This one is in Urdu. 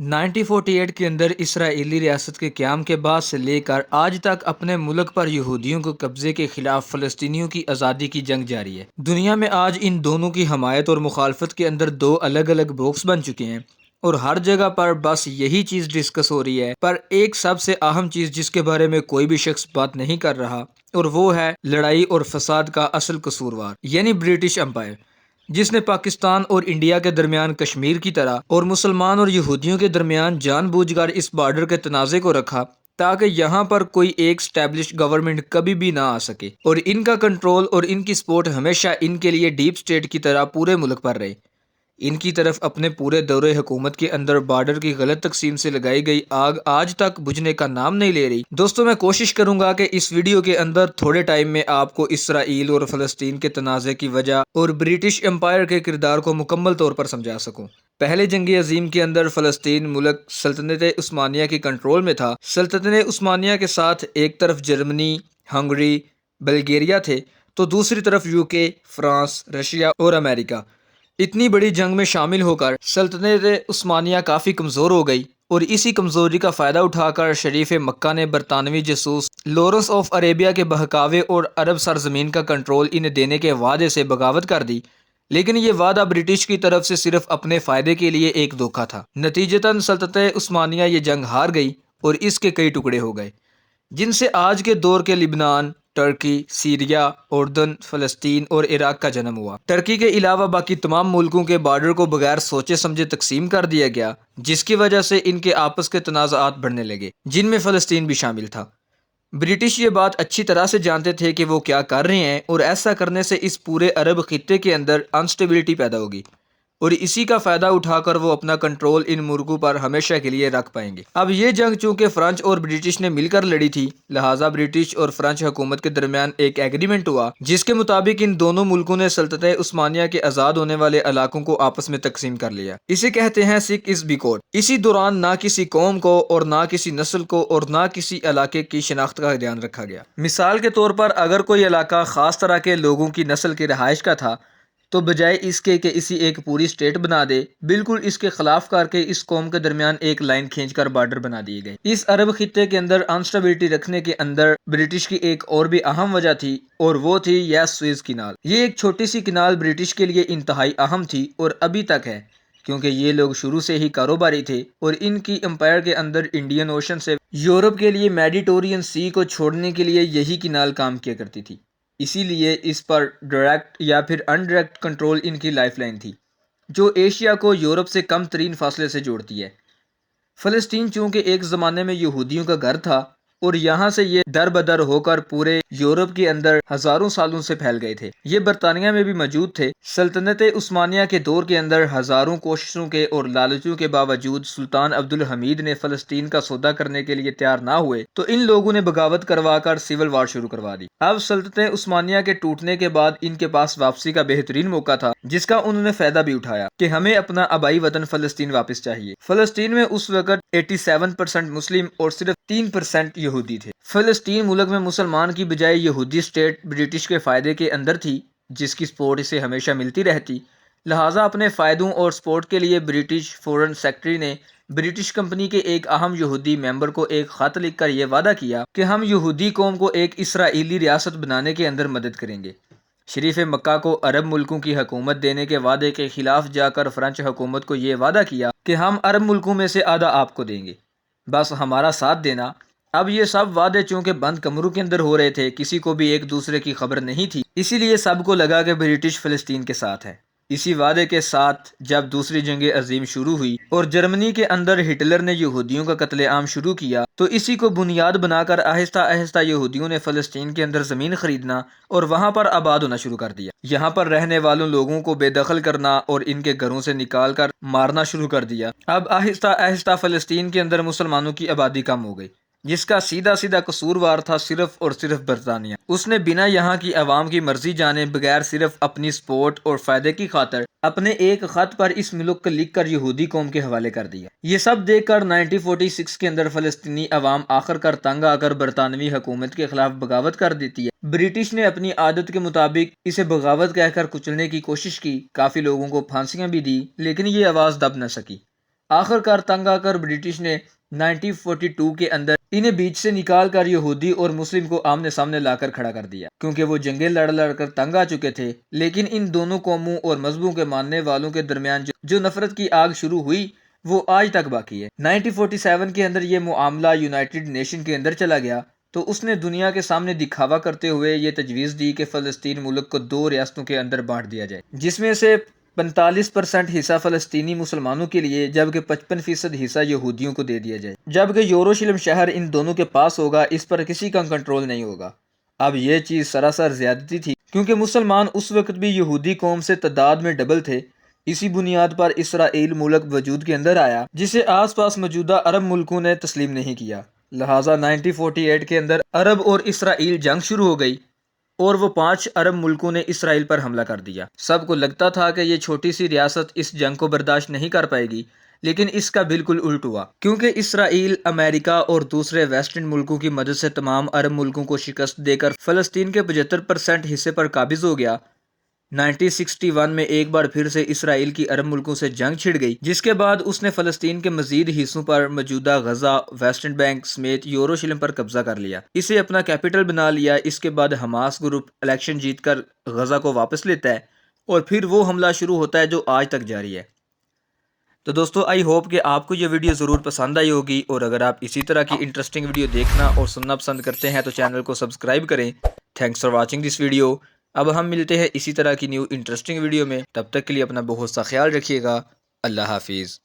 1948 کے اندر اسرائیلی ریاست کے قیام کے بعد سے لے کر آج تک اپنے ملک پر یہودیوں کو قبضے کے خلاف فلسطینیوں کی آزادی کی جنگ جاری ہے۔ دنیا میں آج ان دونوں کی حمایت اور مخالفت کے اندر دو الگ الگ بلاکس بن چکے ہیں اور ہر جگہ پر بس یہی چیز ڈسکس ہو رہی ہے، پر ایک سب سے اہم چیز جس کے بارے میں کوئی بھی شخص بات نہیں کر رہا، اور وہ ہے لڑائی اور فساد کا اصل قصوروار یعنی برٹش امپائر، جس نے پاکستان اور انڈیا کے درمیان کشمیر کی طرح اور مسلمان اور یہودیوں کے درمیان جان بوجھ کر اس بارڈر کے تنازع کو رکھا تاکہ یہاں پر کوئی ایک اسٹیبلش گورنمنٹ کبھی بھی نہ آ سکے، اور ان کا کنٹرول اور ان کی سپورٹ ہمیشہ ان کے لیے ڈیپ سٹیٹ کی طرح پورے ملک پر رہے۔ ان کی طرف اپنے پورے دور حکومت کے اندر بارڈر کی غلط تقسیم سے لگائی گئی آگ آج تک بجھنے کا نام نہیں لے رہی۔ دوستوں، میں کوشش کروں گا کہ اس ویڈیو کے اندر تھوڑے ٹائم میں آپ کو اسرائیل اور فلسطین کے تنازع کی وجہ اور برٹش امپائر کے کردار کو مکمل طور پر سمجھا سکوں۔ پہلے جنگ عظیم کے اندر فلسطین ملک سلطنت عثمانیہ کی کنٹرول میں تھا۔ سلطنت عثمانیہ کے ساتھ ایک طرف جرمنی، ہنگری، بلگیریا تھے تو دوسری طرف یوکے، فرانس، رشیا اور امریکہ۔ اتنی بڑی جنگ میں شامل ہو کر سلطنت عثمانیہ کافی کمزور ہو گئی، اور اسی کمزوری کا فائدہ اٹھا کر شریف مکہ نے برطانوی جاسوس لارنس آف عربیہ کے بہکاوے اور عرب سرزمین کا کنٹرول انہیں دینے کے وعدے سے بغاوت کر دی، لیکن یہ وعدہ برٹش کی طرف سے صرف اپنے فائدے کے لیے ایک دھوکہ تھا۔ نتیجتاً سلطنت عثمانیہ یہ جنگ ہار گئی اور اس کے کئی ٹکڑے ہو گئے، جن سے آج کے دور کے لبنان، ترکی، سیریا، اردن، فلسطین اور عراق کا جنم ہوا۔ ترکی کے علاوہ باقی تمام ملکوں کے بارڈر کو بغیر سوچے سمجھے تقسیم کر دیا گیا، جس کی وجہ سے ان کے آپس کے تنازعات بڑھنے لگے، جن میں فلسطین بھی شامل تھا۔ برٹش یہ بات اچھی طرح سے جانتے تھے کہ وہ کیا کر رہے ہیں، اور ایسا کرنے سے اس پورے عرب خطے کے اندر انسٹیبلٹی پیدا ہوگی، اور اسی کا فائدہ اٹھا کر وہ اپنا کنٹرول ان ملکوں پر ہمیشہ کے لیے رکھ پائیں گے۔ اب یہ جنگ چونکہ فرانس اور برٹش نے مل کر لڑی تھی، لہٰذا برٹش اور فرانس حکومت کے درمیان ایک ایگریمنٹ ہوا جس کے مطابق ان دونوں ملکوں نے سلطنت عثمانیہ کے آزاد ہونے والے علاقوں کو آپس میں تقسیم کر لیا۔ اسے کہتے ہیں سک از بیکوٹ۔ اسی دوران نہ کسی قوم کو اور نہ کسی نسل کو اور نہ کسی علاقے کی شناخت کا دھیان رکھا گیا۔ مثال کے طور پر اگر کوئی علاقہ خاص طرح کے لوگوں کی نسل کی رہائش کا تھا تو بجائے اس کے کہ اسی ایک پوری سٹیٹ بنا دے، بالکل اس کے خلاف کر کے اس قوم کے درمیان ایک لائن کھینچ کر بارڈر بنا دیے گئے۔ اس عرب خطے کے اندر انسٹیبلٹی رکھنے کے اندر برٹش کی ایک اور بھی اہم وجہ تھی، اور وہ تھی یس سوئز کینال۔ یہ ایک چھوٹی سی کینال برٹش کے لیے انتہائی اہم تھی اور ابھی تک ہے، کیونکہ یہ لوگ شروع سے ہی کاروباری تھے اور ان کی امپائر کے اندر انڈین اوشن سے یورپ کے لیے میڈیٹورین سی کو چھوڑنے کے لیے یہی کینال کام کیا کرتی تھی، اسی لیے اس پر ڈائریکٹ یا پھر انڈائریکٹ کنٹرول ان کی لائف لائن تھی، جو ایشیا کو یورپ سے کم ترین فاصلے سے جوڑتی ہے۔ فلسطین چونکہ ایک زمانے میں یہودیوں کا گھر تھا، اور یہاں سے یہ در بدر ہو کر پورے یورپ کے اندر ہزاروں سالوں سے پھیل گئے تھے۔ یہ برطانیہ میں بھی موجود تھے۔ سلطنت عثمانیہ کے دور کے اندر ہزاروں کوششوں کے اور لالچوں کے باوجود سلطان عبدالحمید نے فلسطین کا سودا کرنے کے لیے تیار نہ ہوئے تو ان لوگوں نے بغاوت کروا کر سول وار شروع کروا دی۔ اب سلطنت عثمانیہ کے ٹوٹنے کے بعد ان کے پاس واپسی کا بہترین موقع تھا، جس کا انہوں نے فائدہ بھی اٹھایا کہ ہمیں اپنا آبائی وطن فلسطین واپس چاہیے۔ فلسطین میں اس وقت 87% مسلم اور صرف 3% یہودی تھے۔ فلسطین ملک میں مسلمان کی بجائے یہودی سٹیٹ برٹش کے فائدے کے اندر تھی، جس کی سپورٹ اسے ہمیشہ ملتی رہتی، لہٰذا اپنے فائدوں اور سپورٹ کے لیے برٹش فورن سیکرٹری نے برٹش کمپنی کے ایک اہم یہودی ممبر کو ایک خط لکھ کر یہ وعدہ کیا کہ ہم یہودی قوم کو ایک اسرائیلی ریاست بنانے کے اندر مدد کریں گے۔ شریف مکہ کو عرب ملکوں کی حکومت دینے کے وعدے کے خلاف جا کر فرانس حکومت کو یہ وعدہ کیا کہ ہم عرب ملکوں میں سے آدھا آپ کو دیں گے، بس ہمارا ساتھ دینا۔ اب یہ سب وعدے چونکہ بند کمروں کے اندر ہو رہے تھے، کسی کو بھی ایک دوسرے کی خبر نہیں تھی، اسی لیے سب کو لگا کہ برٹش فلسطین کے ساتھ ہے۔ اسی وعدے کے ساتھ جب دوسری جنگ عظیم شروع ہوئی اور جرمنی کے اندر ہٹلر نے یہودیوں کا قتل عام شروع کیا، تو اسی کو بنیاد بنا کر آہستہ آہستہ یہودیوں نے فلسطین کے اندر زمین خریدنا اور وہاں پر آباد ہونا شروع کر دیا۔ یہاں پر رہنے والوں لوگوں کو بے دخل کرنا اور ان کے گھروں سے نکال کر مارنا شروع کر دیا۔ اب آہستہ آہستہ فلسطین کے اندر مسلمانوں کی آبادی کم ہو گئی، جس کا سیدھا سیدھا قصوروار تھا صرف اور صرف برطانیہ۔ اس نے بنا یہاں کی عوام کی مرضی جانے بغیر صرف اپنی سپورٹ اور فائدے کی خاطر اپنے ایک خط پر اس ملک کو لکھ کر یہودی قوم کے حوالے کر دیا۔ یہ سب دیکھ کر 1946 کے اندر فلسطینی عوام آخر کار تنگ آ کر برطانوی حکومت کے خلاف بغاوت کر دیتی ہے۔ برٹش نے اپنی عادت کے مطابق اسے بغاوت کہہ کر کچلنے کی کوشش کی، کافی لوگوں کو پھانسیاں بھی دی، لیکن یہ آواز دب نہ سکی۔ آخر کار تنگ آ کر برٹش نے 1942 کے اندر انہیں بیچ سے نکال کر یہودی اور مسلم کو آمنے سامنے لا کر کھڑا کر دیا، کیونکہ وہ جنگیں لڑ لڑ کر تنگ آ چکے تھے۔ لیکن ان دونوں قوموں اور مذہبوں کے ماننے والوں کے درمیان جو نفرت کی آگ شروع ہوئی وہ آج تک باقی ہے۔ 1947 کے اندر یہ معاملہ یونائٹڈ نیشن کے اندر چلا گیا تو اس نے دنیا کے سامنے دکھاوا کرتے ہوئے یہ تجویز دی کہ فلسطین ملک کو 2 ریاستوں کے اندر بانٹ دیا جائے، جس میں سے 45% حصہ فلسطینی مسلمانوں کے لیے جبکہ 55% حصہ یہودیوں کو دے دیا جائے، جبکہ یروشلم شہر ان دونوں کے پاس ہوگا، اس پر کسی کا کنٹرول نہیں ہوگا۔ اب یہ چیز سراسر زیادتی تھی، کیونکہ مسلمان اس وقت بھی یہودی قوم سے تعداد میں ڈبل تھے۔ اسی بنیاد پر اسرائیل ملک وجود کے اندر آیا، جسے آس پاس موجودہ عرب ملکوں نے تسلیم نہیں کیا۔ لہٰذا 1948 کے اندر عرب اور اسرائیل جنگ شروع ہو گئی اور وہ 5 عرب ملکوں نے اسرائیل پر حملہ کر دیا۔ سب کو لگتا تھا کہ یہ چھوٹی سی ریاست اس جنگ کو برداشت نہیں کر پائے گی، لیکن اس کا بالکل الٹ ہوا، کیونکہ اسرائیل امریکہ اور دوسرے ویسٹرن ملکوں کی مدد سے تمام عرب ملکوں کو شکست دے کر فلسطین کے 75% حصے پر قابض ہو گیا۔ 1961 میں ایک بار پھر سے اسرائیل کی عرب ملکوں سے جنگ چھڑ گئی، جس کے بعد اس نے فلسطین کے مزید حصوں پر موجودہ غزہ، ویسٹرن بینک سمیت یروشلم پر قبضہ کر لیا، اسے اپنا کیپٹل بنا لیا۔ اس کے بعد حماس گروپ الیکشن جیت کر غزہ کو واپس لیتا ہے اور پھر وہ حملہ شروع ہوتا ہے جو آج تک جاری ہے۔ تو دوستو آئی ہوپ کہ آپ کو یہ ویڈیو ضرور پسند آئی ہوگی، اور اگر آپ اسی طرح کی انٹرسٹنگ ویڈیو دیکھنا اور سننا پسند کرتے ہیں تو چینل کو سبسکرائب کریں۔ Thanks for watching this video. اب ہم ملتے ہیں اسی طرح کی نیو انٹرسٹنگ ویڈیو میں، تب تک کے لیے اپنا بہت سا خیال رکھیے گا۔ اللہ حافظ۔